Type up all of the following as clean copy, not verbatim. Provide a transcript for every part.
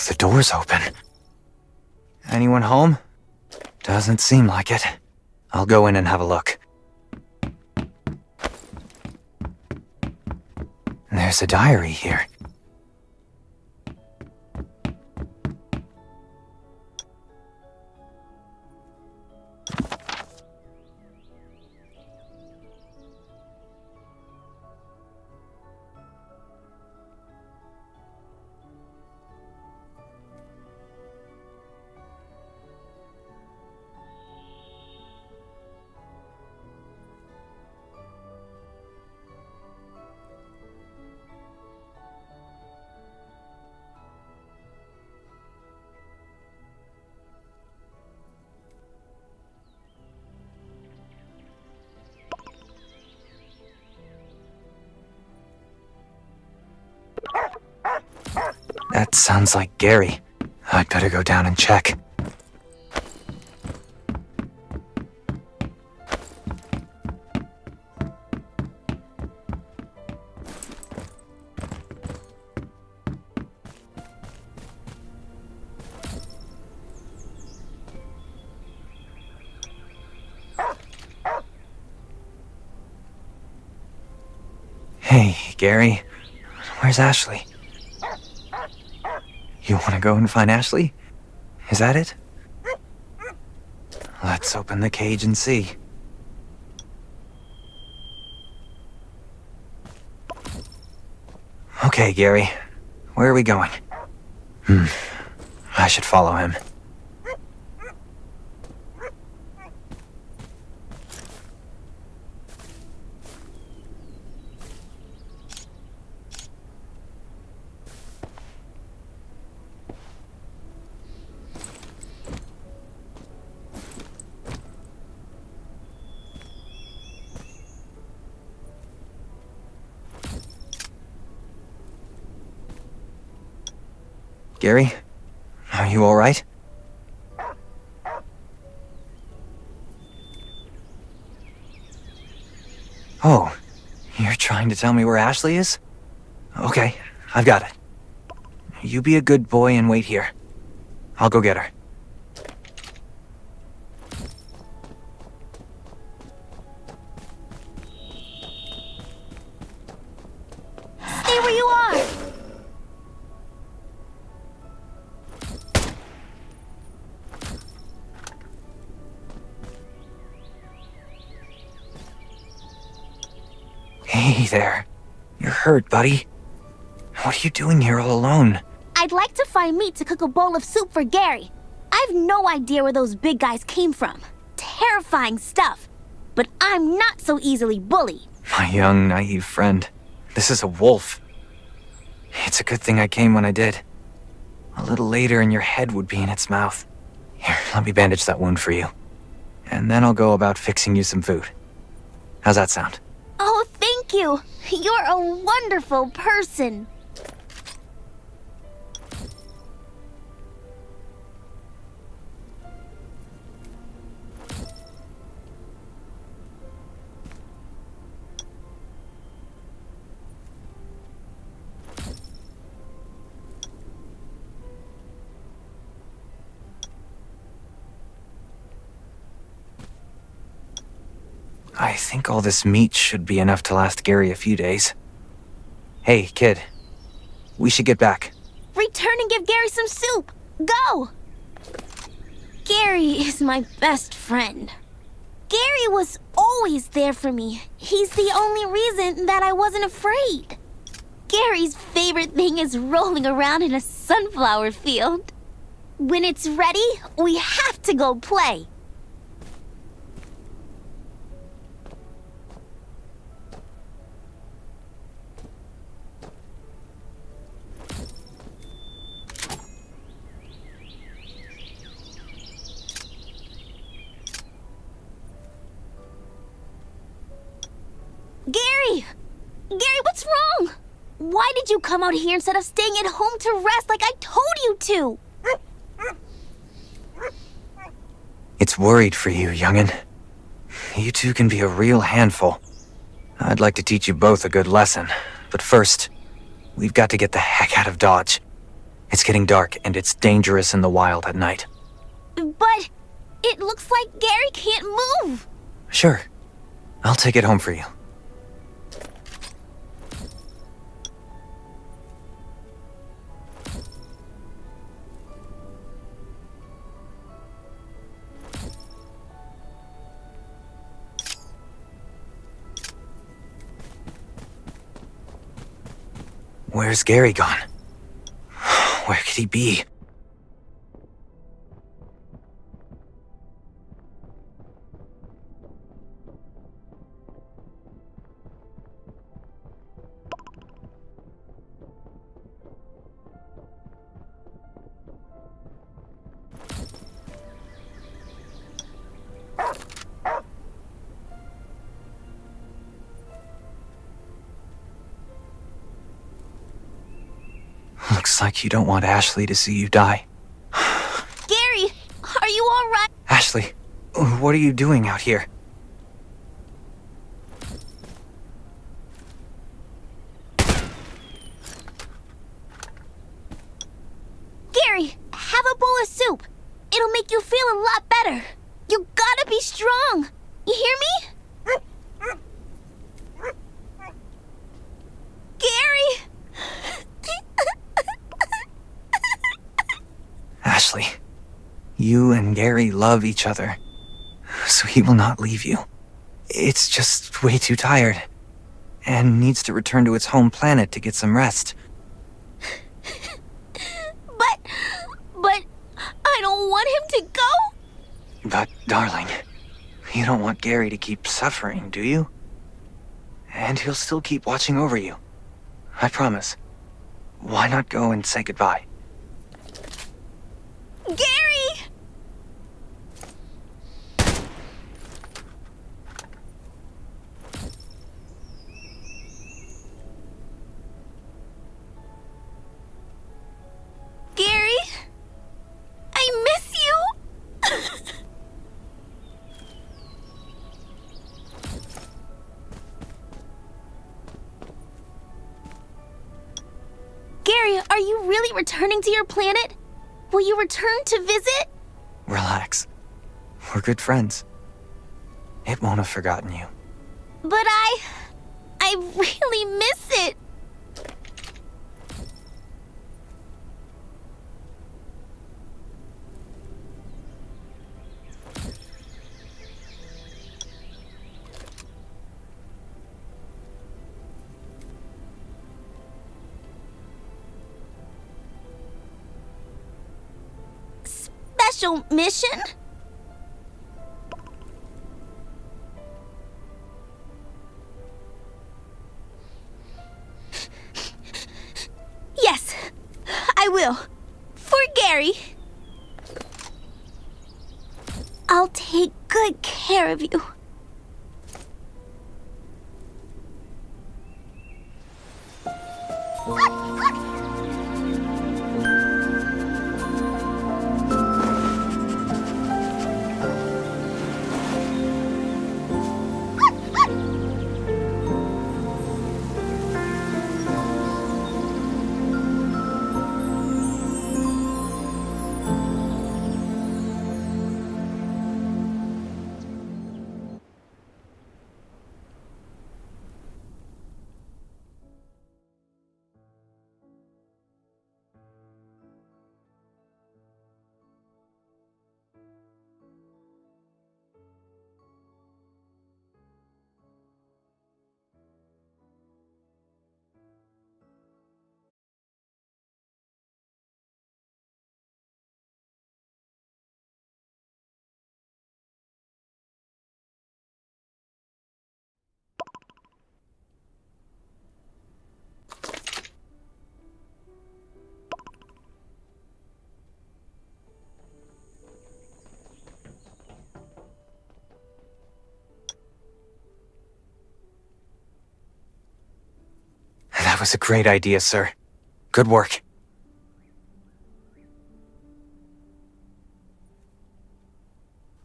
The door's open. Anyone home? Doesn't seem like it. I'll go in and have a look. There's a diary here. That sounds like Gary. I'd better go down and check. Hey, Gary. Where's Ashley? You want to go and find Ashley? Is that it? Let's open the cage and see. Okay, Gary. Where are we going? I should follow him. Gary, are you all right? Oh, you're trying to tell me where Ashley is? Okay, I've got it. You be a good boy and wait here. I'll go get her. Stay where you are! Hey there. You're hurt, buddy. What are you doing here all alone? I'd like to find meat to cook a bowl of soup for Gary. I've no idea where those big guys came from. Terrifying stuff. But I'm not so easily bullied. My young, naive friend. This is a wolf. It's a good thing I came when I did. A little later and your head would be in its mouth. Here, let me bandage that wound for you. And then I'll go about fixing you some food. How's that sound? Oh, thank you. You're a wonderful person. I think all this meat should be enough to last Gary a few days. Hey, kid. We should get back. Return and give Gary some soup. Go! Gary is my best friend. Gary was always there for me. He's the only reason that I wasn't afraid. Gary's favorite thing is rolling around in a sunflower field. When it's ready, we have to go play. Gary! Gary, what's wrong? Why did you come out here instead of staying at home to rest like I told you to? It's worried for you, youngin'. You two can be a real handful. I'd like to teach you both a good lesson, but first, we've got to get the heck out of Dodge. It's getting dark, and it's dangerous in the wild at night. But it looks like Gary can't move. Sure. I'll take it home for you. Where's Gary gone? Where could he be? Looks like you don't want Ashley to see you die. Gary, are you all right? Ashley, what are you doing out here? Gary, have a bowl of soup. It'll make you feel a lot better. You gotta be strong. You hear me? Gary! Ashley, you and Gary love each other, so he will not leave you. It's just way too tired, and needs to return to its home planet to get some rest. But I don't want him to go. But, darling, you don't want Gary to keep suffering, do you? And he'll still keep watching over you. I promise. Why not go and say goodbye? Gary! Gary? I miss you! Gary, are you really returning to your planet? Will you return to visit? Relax. We're good friends. It won't have forgotten you. But I really miss it. Special mission? Yes, I will. For Gary. I'll take good care of you. That was a great idea, sir. Good work.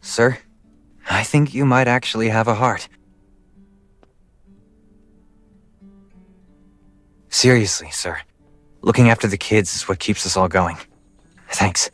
Sir, I think you might actually have a heart. Seriously, sir. Looking after the kids is what keeps us all going. Thanks.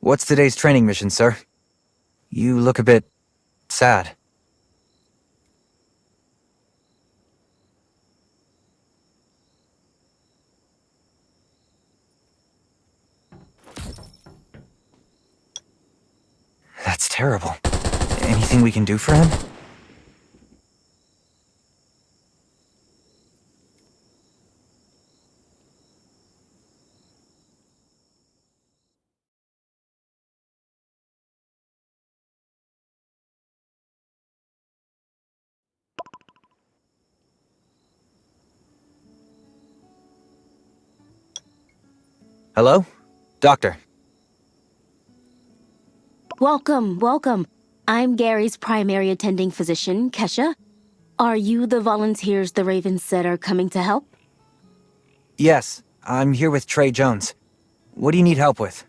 What's today's training mission, sir? You look a bit sad. That's terrible. Anything we can do for him? Hello? Doctor. Welcome, welcome. I'm Gary's primary attending physician, Kesha. Are you the volunteers the Ravens said are coming to help? Yes, I'm here with Trey Jones. What do you need help with?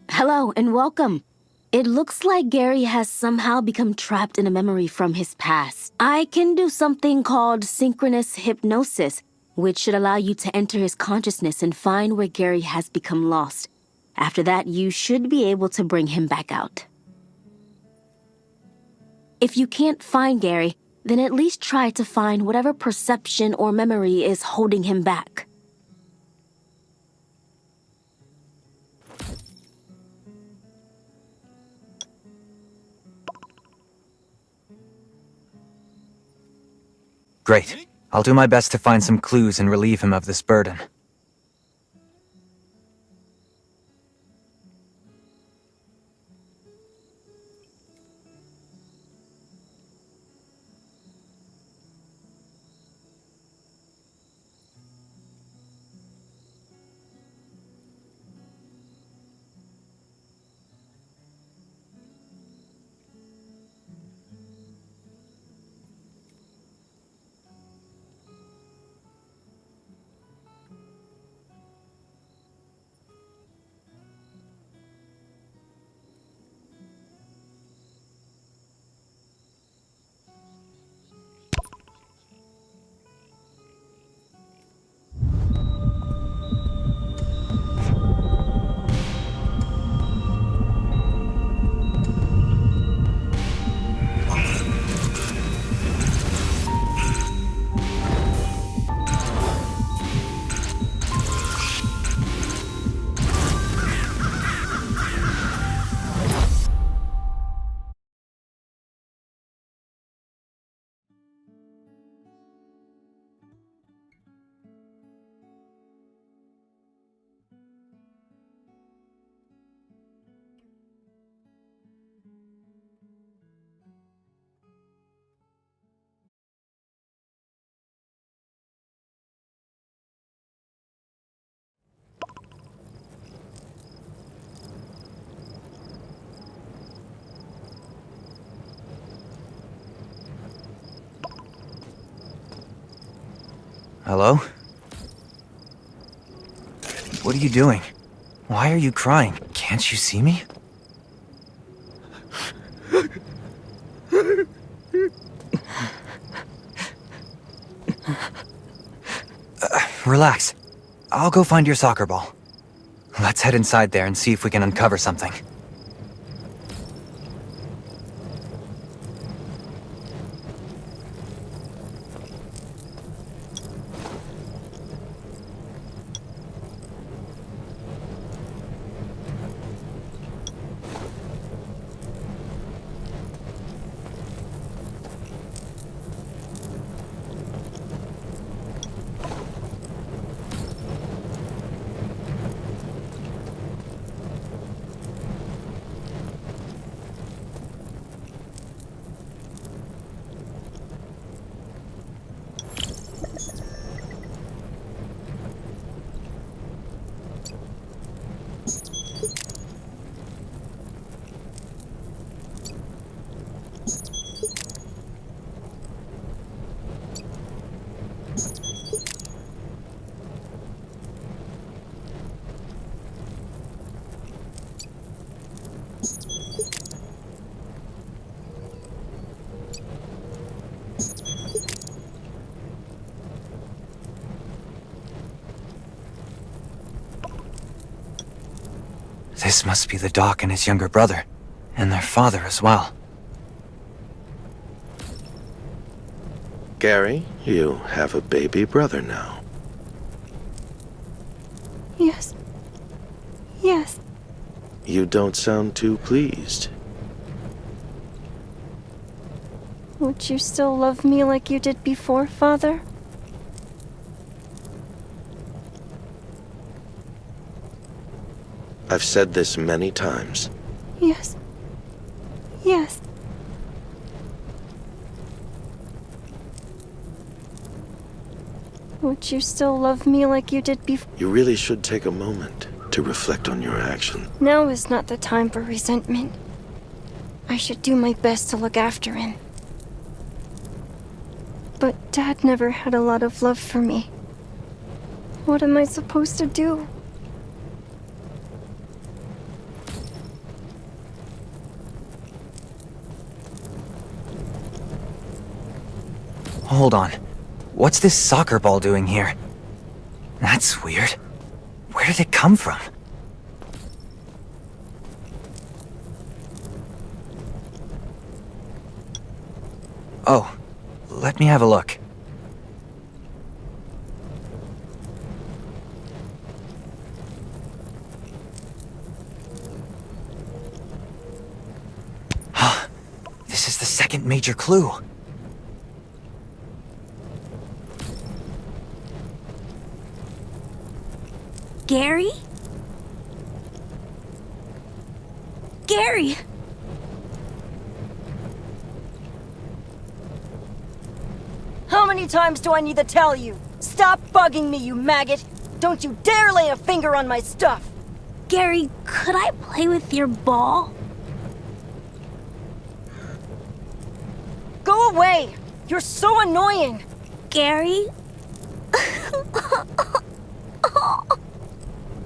Hello and welcome. It looks like Gary has somehow become trapped in a memory from his past. I can do something called synchronous hypnosis, which should allow you to enter his consciousness and find where Gary has become lost. After that, you should be able to bring him back out. If you can't find Gary, then at least try to find whatever perception or memory is holding him back. Great. I'll do my best to find some clues and relieve him of this burden. Hello? What are you doing? Why are you crying? Can't you see me? Relax. I'll go find your soccer ball. Let's head inside there and see if we can uncover something. This must be the Doc and his younger brother, and their father as well. Gary, you have a baby brother now. Yes. Yes. You don't sound too pleased. Would you still love me like you did before, Father? I've said this many times. Yes. Yes. Would you still love me like you did before? You really should take a moment to reflect on your actions. Now is not the time for resentment. I should do my best to look after him. But Dad never had a lot of love for me. What am I supposed to do? Hold on. What's this soccer ball doing here? That's weird. Where did it come from? Oh, let me have a look. This is the second major clue. Gary? Gary! How many times do I need to tell you? Stop bugging me, you maggot! Don't you dare lay a finger on my stuff! Gary, could I play with your ball? Go away! You're so annoying! Gary?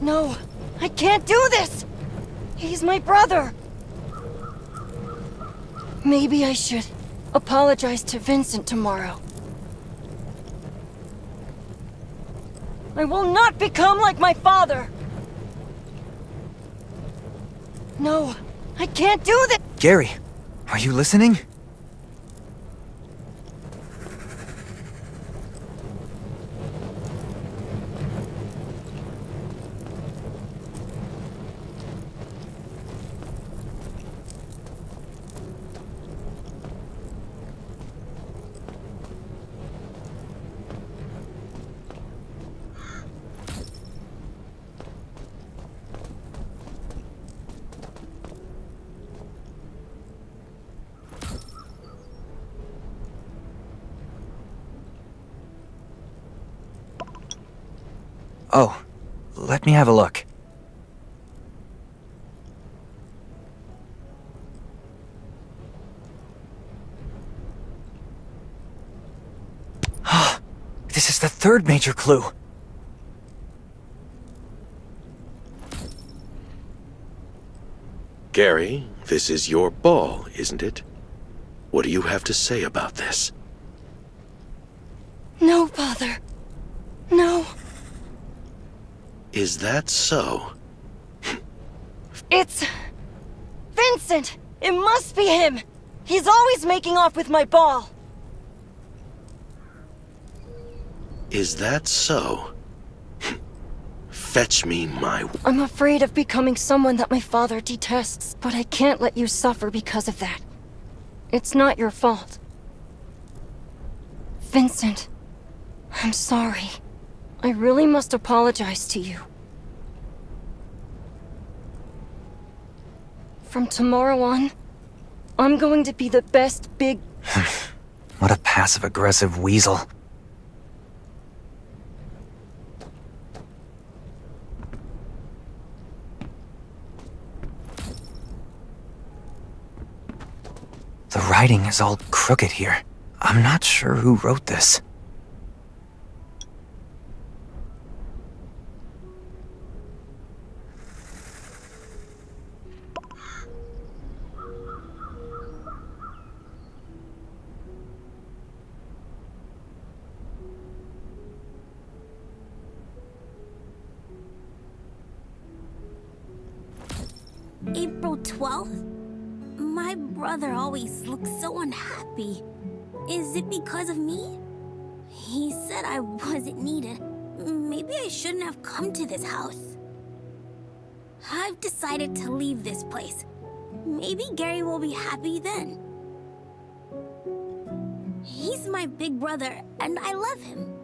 No, I can't do this! He's my brother! Maybe I should apologize to Vincent tomorrow. I will not become like my father! No, I can't do this! Gary, are you listening? Oh, let me have a look. This is the third major clue. Gary, this is your ball, isn't it? What do you have to say about this? No, Father. No. Is that so? It's... Vincent! It must be him! He's always making off with my ball! Is that so? Fetch me my... I'm afraid of becoming someone that my father detests, but I can't let you suffer because of that. It's not your fault. Vincent, I'm sorry. I really must apologize to you. From tomorrow on, I'm going to be the best big... What a passive-aggressive weasel. The writing is all crooked here. I'm not sure who wrote this. 12th? My brother always looks so unhappy. Is it because of me? He said I wasn't needed. Maybe I shouldn't have come to this house. I've decided to leave this place. Maybe Gary will be happy then. He's my big brother, and I love him.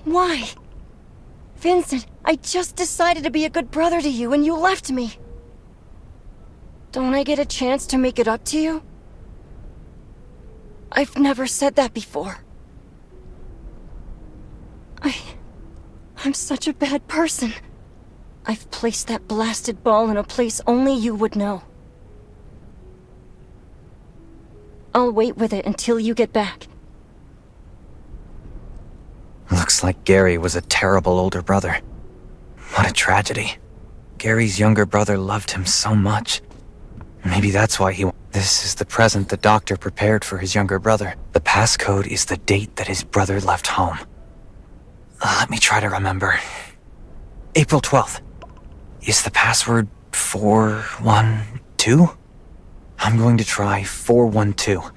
Why? Vincent, I just decided to be a good brother to you and you left me. Don't I get a chance to make it up to you? I've never said that before. I'm such a bad person. I've placed that blasted ball in a place only you would know. I'll wait with it until you get back. Looks like Gary was a terrible older brother. What a tragedy. Gary's younger brother loved him so much. Maybe that's why he... This is the present the doctor prepared for his younger brother. The passcode is the date that his brother left home. Let me try to remember. April 12th. Is the password 412? I'm going to try 412.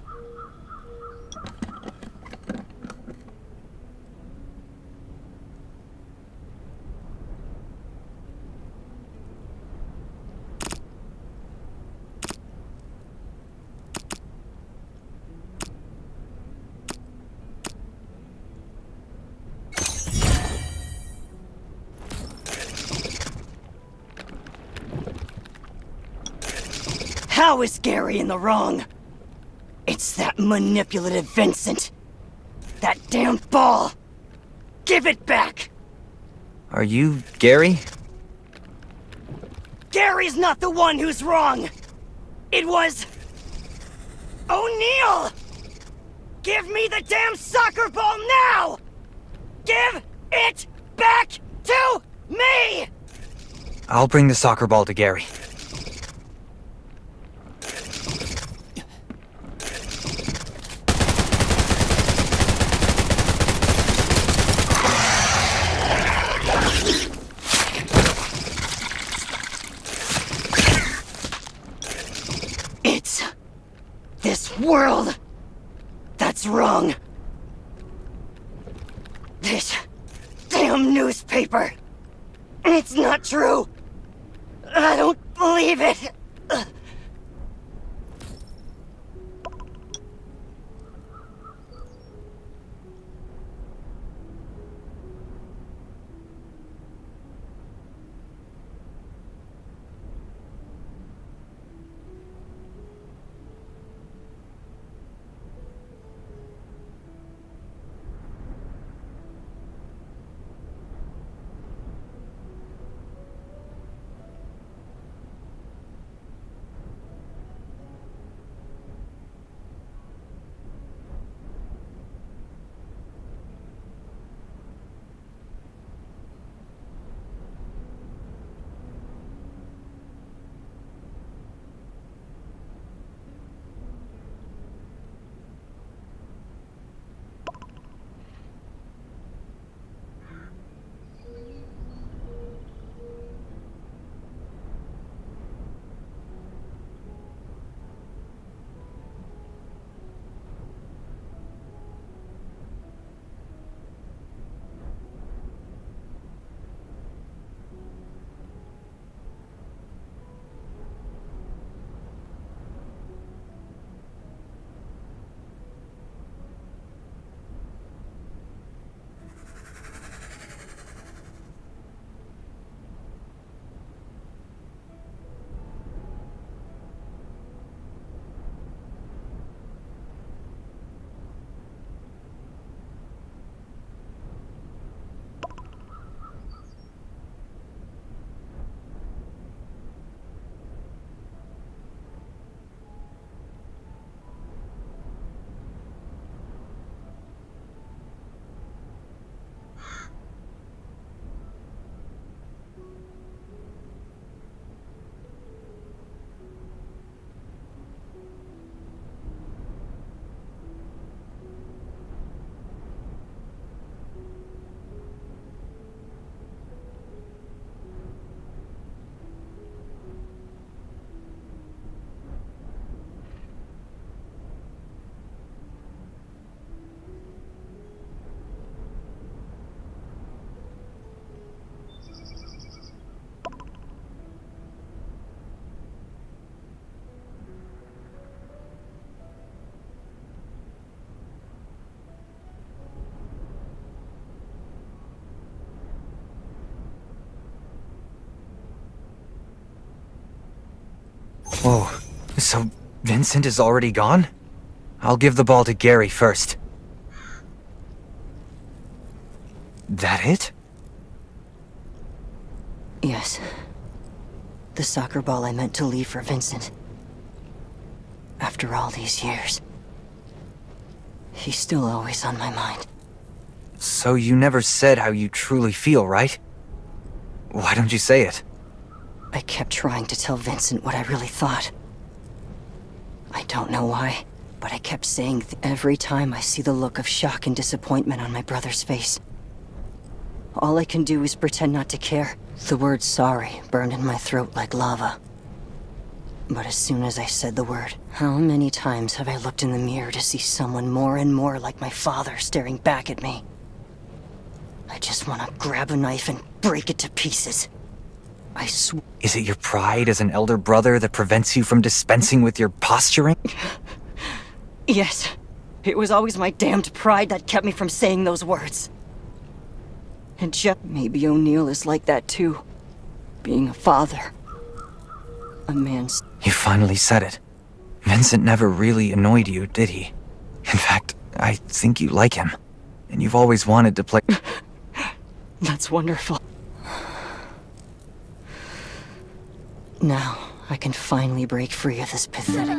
How is Gary in the wrong? It's that manipulative Vincent. That damn ball! Give it back! Are you Gary? Gary's not the one who's wrong! It was... O'Neill! Give me the damn soccer ball now! Give it back to me! I'll bring the soccer ball to Gary. It's... this world that's wrong. This damn newspaper. It's not true. I don't believe it. Whoa, so Vincent is already gone? I'll give the ball to Gary first. That it? Yes. The soccer ball I meant to leave for Vincent. After all these years. He's still always on my mind. So you never said how you truly feel, right? Why don't you say it? I kept trying to tell Vincent what I really thought. I don't know why, but I kept saying every time I see the look of shock and disappointment on my brother's face. All I can do is pretend not to care. The word sorry burned in my throat like lava. But as soon as I said the word, how many times have I looked in the mirror to see someone more and more like my father staring back at me? I just want to grab a knife and break it to pieces. I swear. Is it your pride as an elder brother that prevents you from dispensing with your posturing? Yes. It was always my damned pride that kept me from saying those words. And maybe O'Neill is like that too. Being a father. A man's... You finally said it. Vincent never really annoyed you, did he? In fact, I think you like him. And you've always wanted to play... That's wonderful. Now, I can finally break free of this pathetic...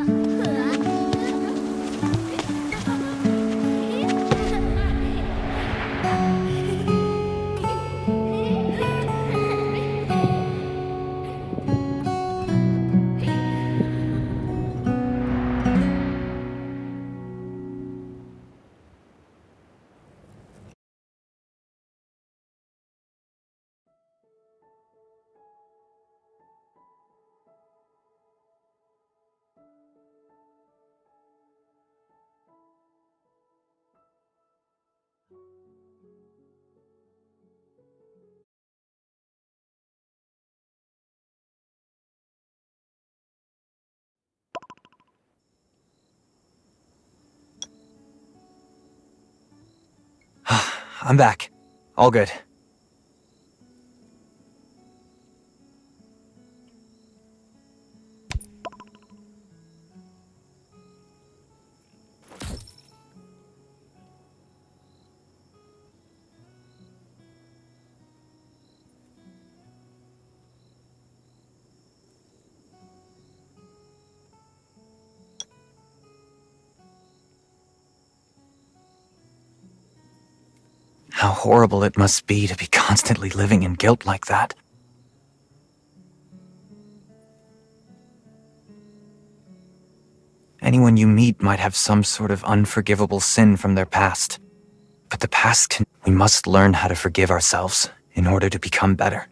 I'm back. All good. How horrible it must be to be constantly living in guilt like that. Anyone you meet might have some sort of unforgivable sin from their past. But the past can... We must learn how to forgive ourselves in order to become better.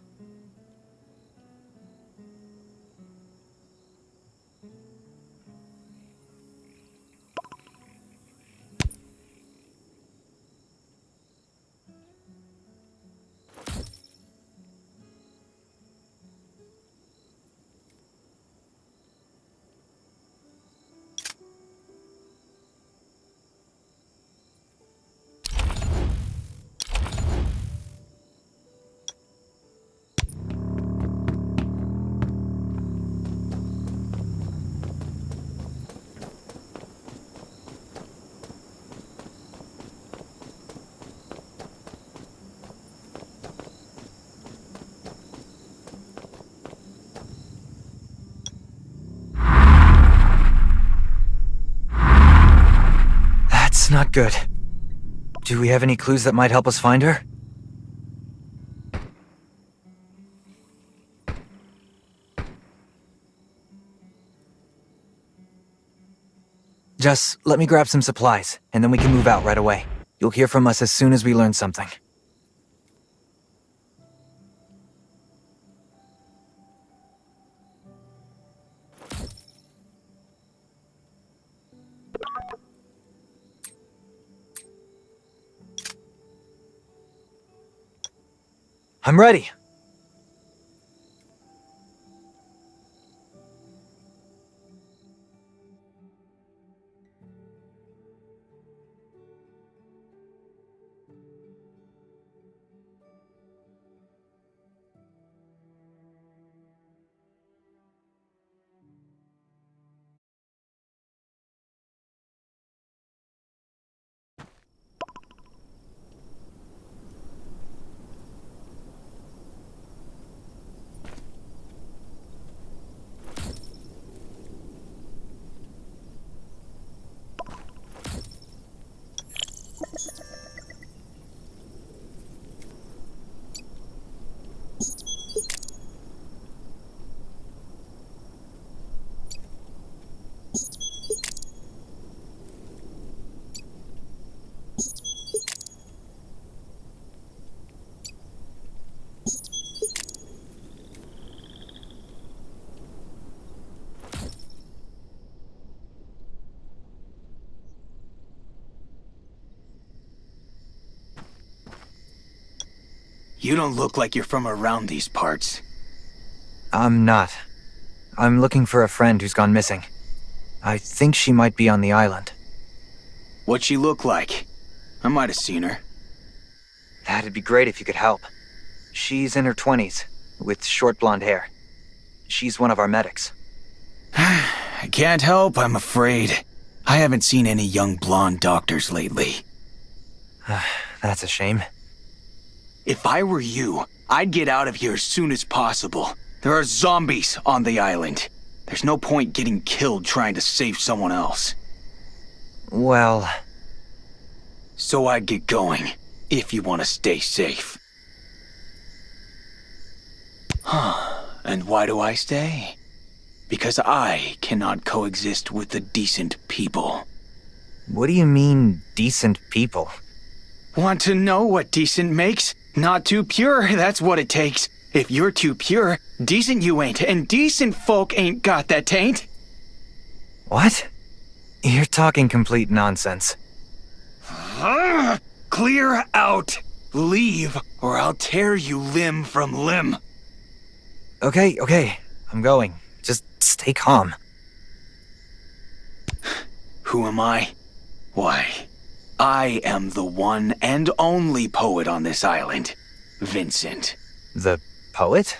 That's not good. Do we have any clues that might help us find her? Just let me grab some supplies, and then we can move out right away. You'll hear from us as soon as we learn something. I'm ready. You don't look like you're from around these parts. I'm not. I'm looking for a friend who's gone missing. I think she might be on the island. What'd she look like? I might have seen her. That'd be great if you could help. She's in her 20s, with short blonde hair. She's one of our medics. I can't help, I'm afraid. I haven't seen any young blonde doctors lately. That's a shame. If I were you, I'd get out of here as soon as possible. There are zombies on the island. There's no point getting killed trying to save someone else. Well... So I'd get going, if you want to stay safe. And why do I stay? Because I cannot coexist with the decent people. What do you mean, decent people? Want to know what decent makes? Not too pure, that's what it takes. If you're too pure, decent you ain't, and decent folk ain't got that taint. What? You're talking complete nonsense. Clear out. Leave, or I'll tear you limb from limb. Okay, I'm going. Just stay calm. Who am I? Why, I am the one and only poet on this island, Vincent. The poet?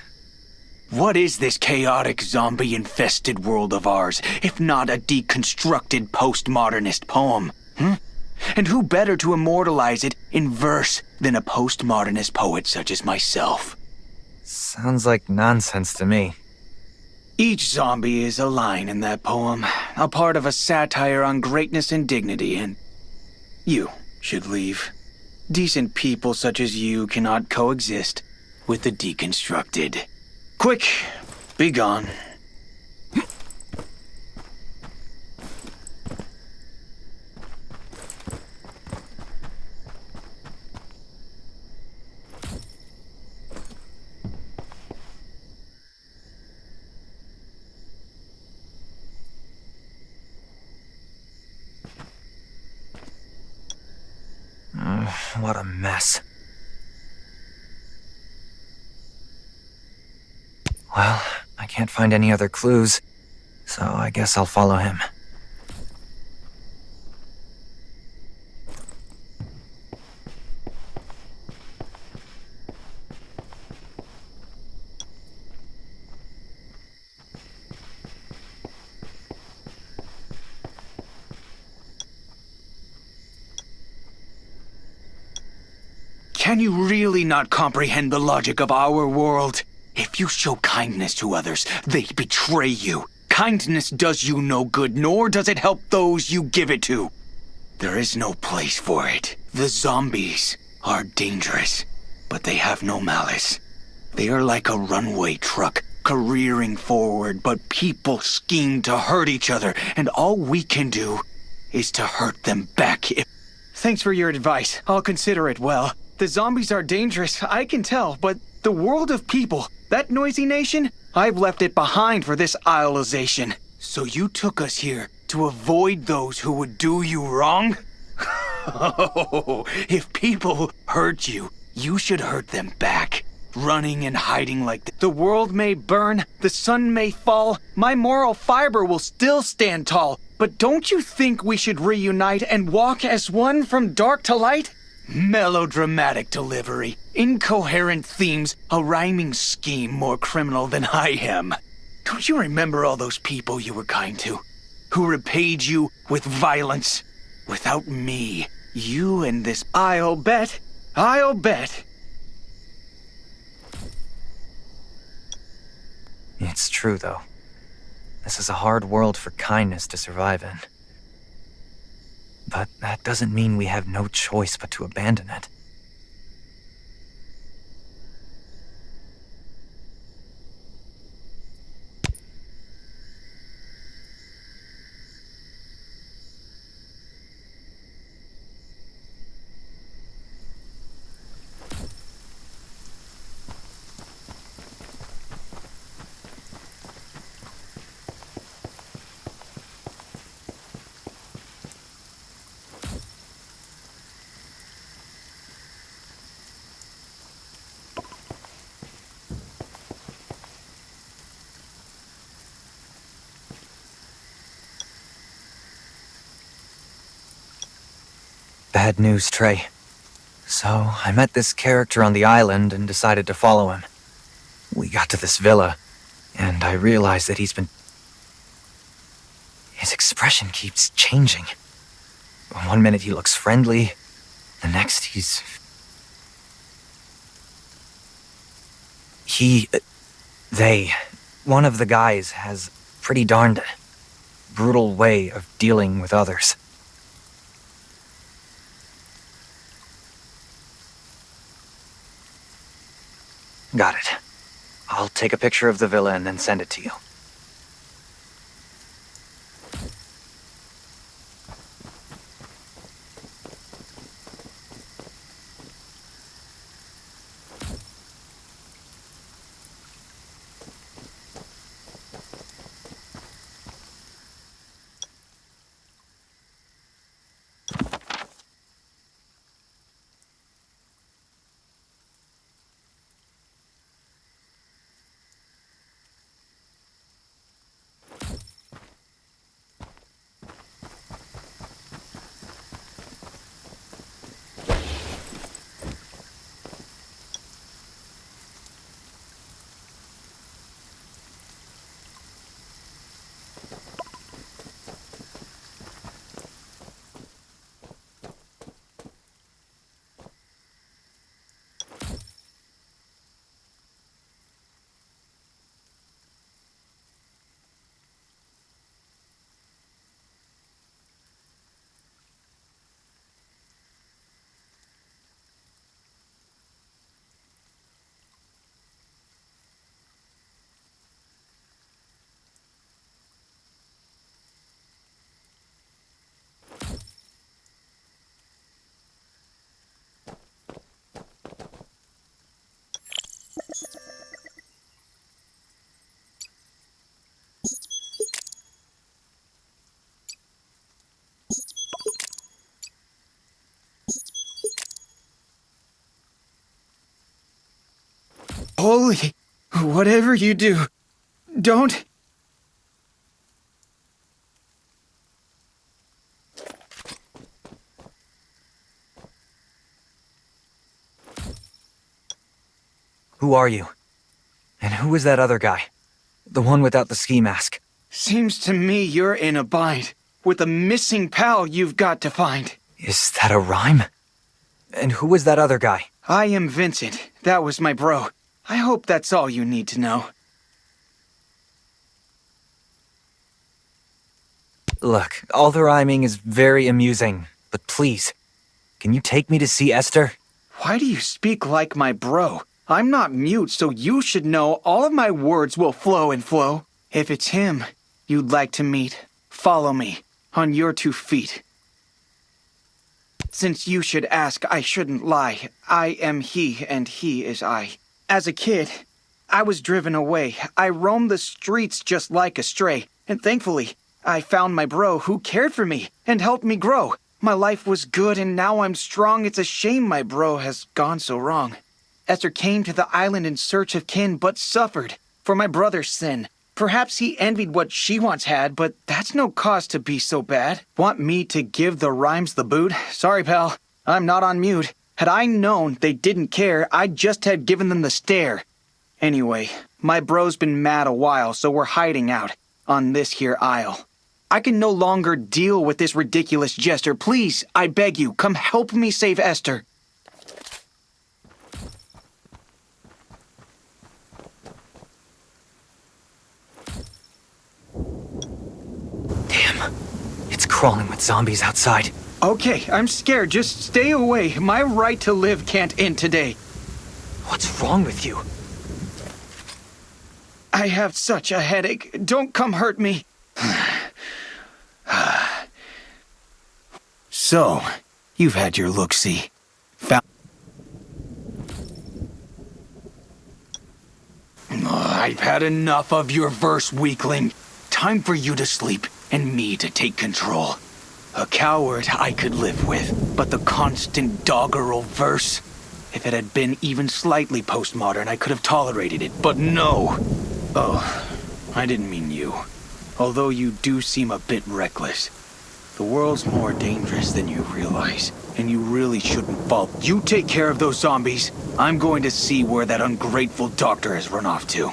What is this chaotic, zombie-infested world of ours, if not a deconstructed postmodernist poem? And who better to immortalize it in verse than a postmodernist poet such as myself? Sounds like nonsense to me. Each zombie is a line in that poem, a part of a satire on greatness and dignity, and you should leave. Decent people such as you cannot coexist with the deconstructed. Quick, be gone. What a mess. Well, I can't find any other clues, so I guess I'll follow him. Can you really not comprehend the logic of our world? If you show kindness to others, they betray you. Kindness does you no good, nor does it help those you give it to. There is no place for it. The zombies are dangerous, but they have no malice. They are like a runway truck, careering forward, but people scheme to hurt each other, and all we can do is to hurt them back. Thanks for your advice. I'll consider it well. The zombies are dangerous, I can tell, but the world of people, that noisy nation, I've left it behind for this isleization. So you took us here to avoid those who would do you wrong? If people hurt you, you should hurt them back. Running and hiding like the world may burn, the sun may fall, my moral fiber will still stand tall. But don't you think we should reunite and walk as one from dark to light? Melodramatic delivery, incoherent themes, a rhyming scheme more criminal than I am. Don't you remember all those people you were kind to, who repaid you with violence? Without me, you and this... I'll bet. It's true, though. This is a hard world for kindness to survive in. But that doesn't mean we have no choice but to abandon it. Bad news, Trey. So, I met this character on the island and decided to follow him. We got to this villa, and I realized that his expression keeps changing. One minute he looks friendly, the next one of the guys has a pretty darned brutal way of dealing with others. Got it. I'll take a picture of the villa and then send it to you. Holy, whatever you do, don't... Who are you? And who is that other guy? The one without the ski mask. Seems to me you're in a bind with a missing pal you've got to find. Is that a rhyme? And who is that other guy? I am Vincent. That was my bro. I hope that's all you need to know. Look, all the rhyming is very amusing, but please, can you take me to see Esther? Why do you speak like my bro? I'm not mute, so you should know all of my words will flow and flow. If it's him you'd like to meet, follow me on your 2 feet. Since you should ask, I shouldn't lie. I am he, and he is I. As a kid, I was driven away. I roamed the streets just like a stray, and thankfully, I found my bro who cared for me and helped me grow. My life was good, and now I'm strong. It's a shame my bro has gone so wrong. Esther came to the island in search of kin, but suffered for my brother's sin. Perhaps he envied what she once had, but that's no cause to be so bad. Want me to give the rhymes the boot? Sorry, pal, I'm not on mute. Had I known they didn't care, I'd just have given them the stare. Anyway, my bro's been mad a while, so we're hiding out on this here isle. I can no longer deal with this ridiculous jester. Please, I beg you, come help me save Esther. Damn, it's crawling with zombies outside. Okay, I'm scared. Just stay away. My right to live can't end today. What's wrong with you? I have such a headache. Don't come hurt me. So, you've had your look-see. I've had enough of your verse, weakling. Time for you to sleep and me to take control. A coward I could live with, but the constant doggerel verse... If it had been even slightly postmodern, I could have tolerated it, but no! Oh, I didn't mean you. Although you do seem a bit reckless. The world's more dangerous than you realize, and you really shouldn't fall. You take care of those zombies. I'm going to see where that ungrateful doctor has run off to.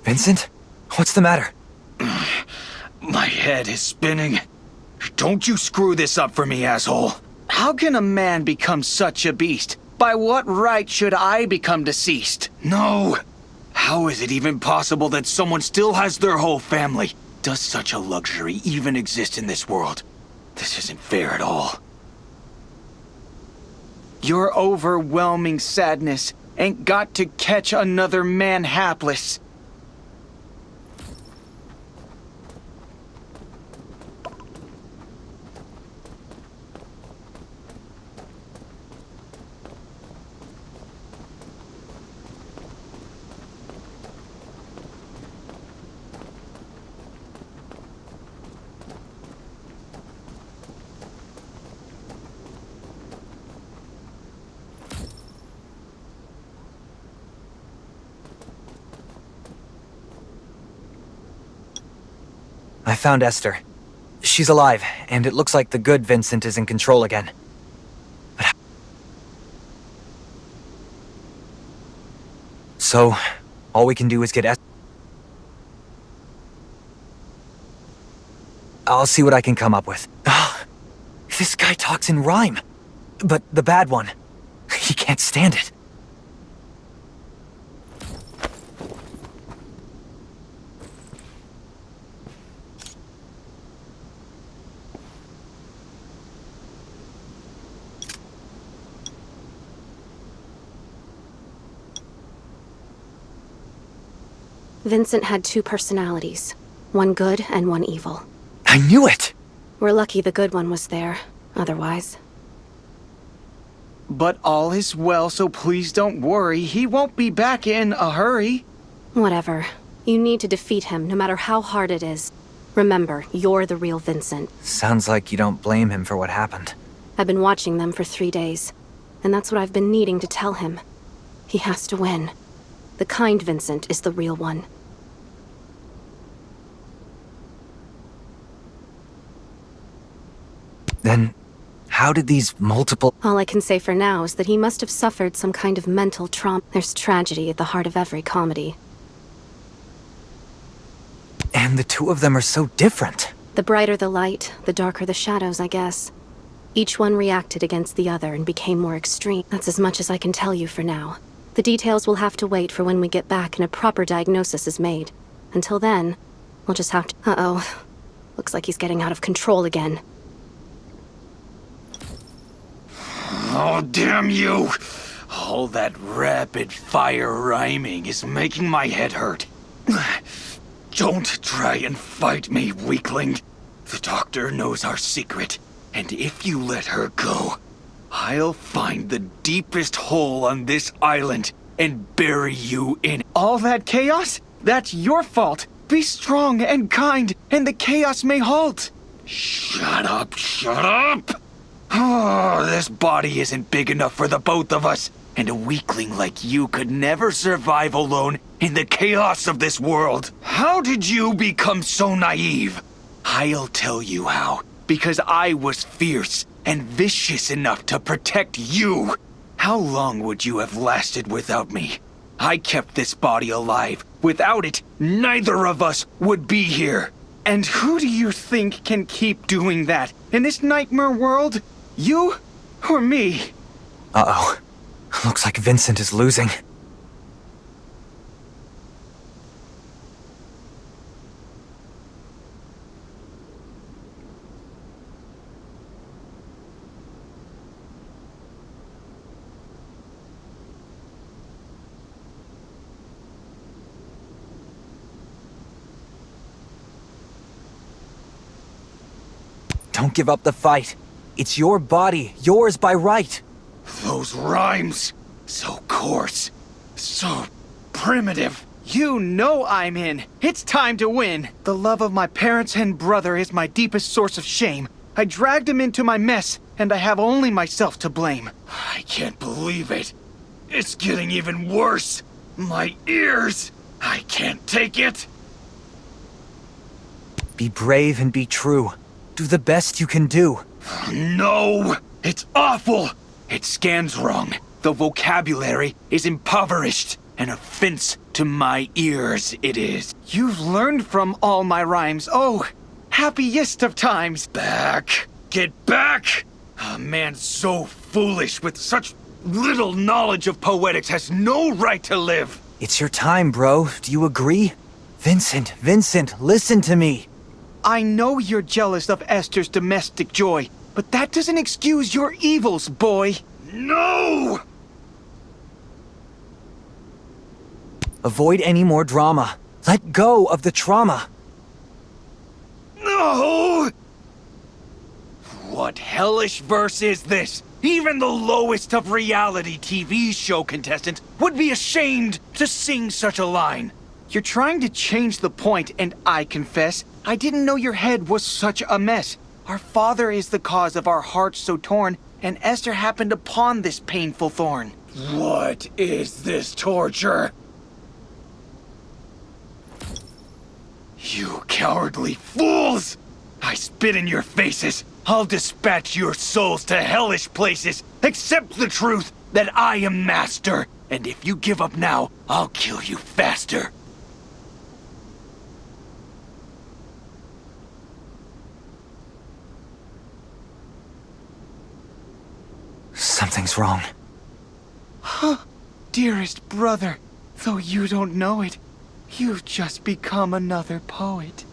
Vincent? What's the matter? My head is spinning. Don't you screw this up for me, asshole. How can a man become such a beast? By what right should I become deceased? No! How is it even possible that someone still has their whole family? Does such a luxury even exist in this world? This isn't fair at all. Your overwhelming sadness ain't got to catch another man hapless. I found Esther. She's alive, and it looks like the good Vincent is in control again. But so, all we can do is get Esther. I'll see what I can come up with. This guy talks in rhyme. But the bad one, he can't stand it. Vincent had two personalities. One good and one evil. I knew it! We're lucky the good one was there. Otherwise... But all is well, so please don't worry. He won't be back in a hurry. Whatever. You need to defeat him, no matter how hard it is. Remember, you're the real Vincent. Sounds like you don't blame him for what happened. I've been watching them for 3 days. And that's what I've been needing to tell him. He has to win. The kind Vincent is the real one. Then, how did these multiple... All I can say for now is that he must have suffered some kind of mental trauma. There's tragedy at the heart of every comedy. And the two of them are so different. The brighter the light, the darker the shadows, I guess. Each one reacted against the other and became more extreme. That's as much as I can tell you for now. The details will have to wait for when we get back and a proper diagnosis is made. Until then, we'll just have to... Uh-oh. Looks like he's getting out of control again. Oh, damn you! All that rapid-fire rhyming is making my head hurt. Don't try and fight me, weakling. The doctor knows our secret, and if you let her go, I'll find the deepest hole on this island and bury you in it. All that chaos? That's your fault. Be strong and kind, and the chaos may halt. Shut up, shut up! Oh, this body isn't big enough for the both of us, and a weakling like you could never survive alone in the chaos of this world. How did you become so naive? I'll tell you how. Because I was fierce and vicious enough to protect you. How long would you have lasted without me? I kept this body alive. Without it, neither of us would be here. And who do you think can keep doing that in this nightmare world? You or me? Uh-oh. Looks like Vincent is losing. Don't give up the fight. It's your body, yours by right. Those rhymes. So coarse. So primitive. You know I'm in. It's time to win. The love of my parents and brother is my deepest source of shame. I dragged him into my mess, and I have only myself to blame. I can't believe it. It's getting even worse. My ears. I can't take it. Be brave and be true. Do the best you can do. No! It's awful! It scans wrong. The vocabulary is impoverished. An offense to my ears it is. You've learned from all my rhymes. Oh, happiest of times. Back! Get back! A man so foolish with such little knowledge of poetics has no right to live. It's your time, bro. Do you agree? Vincent, listen to me. I know you're jealous of Esther's domestic joy, but that doesn't excuse your evils, boy. No! Avoid any more drama. Let go of the trauma. No! What hellish verse is this? Even the lowest of reality TV show contestants would be ashamed to sing such a line. You're trying to change the point, and I confess, I didn't know your head was such a mess. Our father is the cause of our hearts so torn, and Esther happened upon this painful thorn. What is this torture? You cowardly fools! I spit in your faces. I'll dispatch your souls to hellish places. Accept the truth that I am master. And if you give up now, I'll kill you faster. Something's wrong. Dearest brother, though you don't know it, you've just become another poet.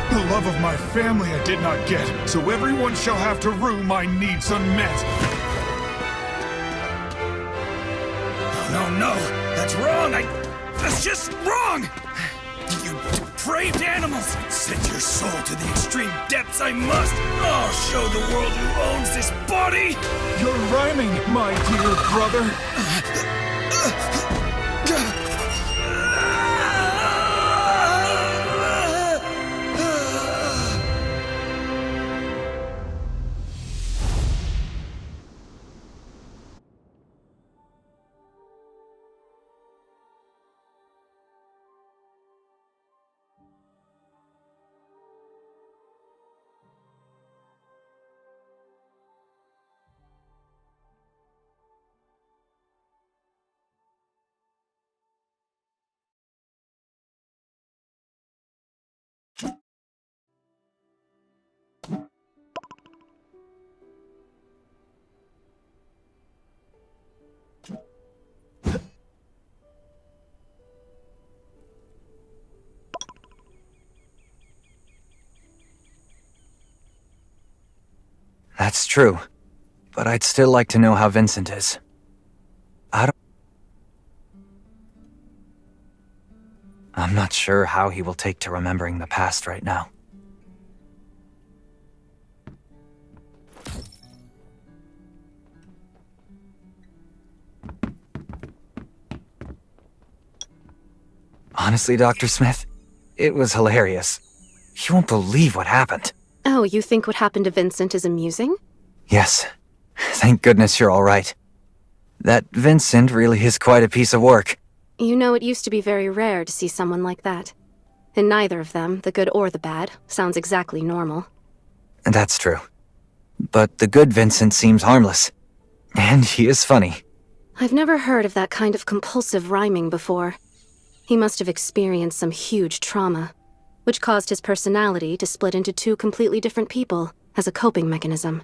The love of my family I did not get, so everyone shall have to rue my needs unmet. No, that's wrong. That's just wrong. You depraved animals. Send your soul to the extreme depths I must. I'll show the world who owns this body. You're rhyming, my dear brother. That's true. But I'd still like to know how Vincent is. I'm not sure how he will take to remembering the past right now. Honestly, Dr. Smith, it was hilarious. You won't believe what happened. Oh, you think what happened to Vincent is amusing? Yes. Thank goodness you're all right. That Vincent really is quite a piece of work. You know, it used to be very rare to see someone like that. And neither of them, the good or the bad, sounds exactly normal. That's true. But the good Vincent seems harmless. And he is funny. I've never heard of that kind of compulsive rhyming before. He must have experienced some huge trauma, which caused his personality to split into two completely different people as a coping mechanism.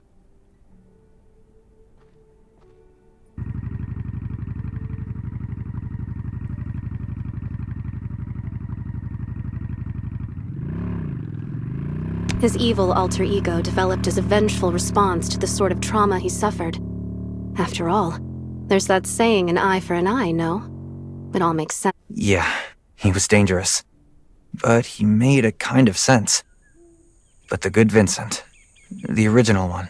His evil alter ego developed as a vengeful response to the sort of trauma he suffered. After all, there's that saying, an eye for an eye, no? It all makes sense. Yeah, he was dangerous. But he made a kind of sense. But the good Vincent, the original one.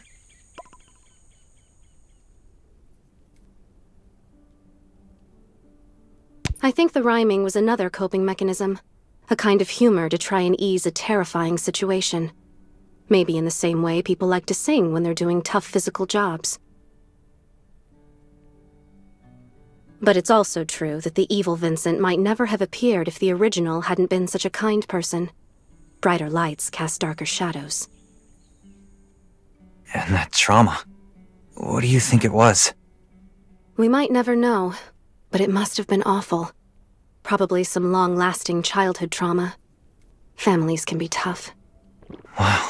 I think the rhyming was another coping mechanism. A kind of humor to try and ease a terrifying situation. Maybe in the same way people like to sing when they're doing tough physical jobs. But it's also true that the evil Vincent might never have appeared if the original hadn't been such a kind person. Brighter lights cast darker shadows. And that trauma. What do you think it was? We might never know, but it must have been awful. Probably some long-lasting childhood trauma. Families can be tough. Wow.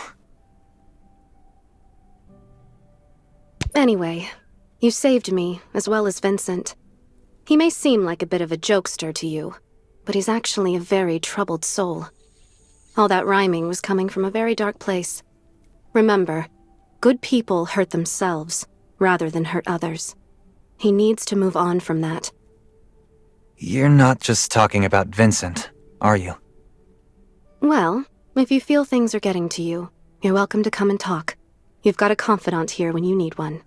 Anyway, you saved me, as well as Vincent. He may seem like a bit of a jokester to you, but he's actually a very troubled soul. All that rhyming was coming from a very dark place. Remember, good people hurt themselves, rather than hurt others. He needs to move on from that. You're not just talking about Vincent, are you? Well, if you feel things are getting to you, you're welcome to come and talk. You've got a confidant here when you need one.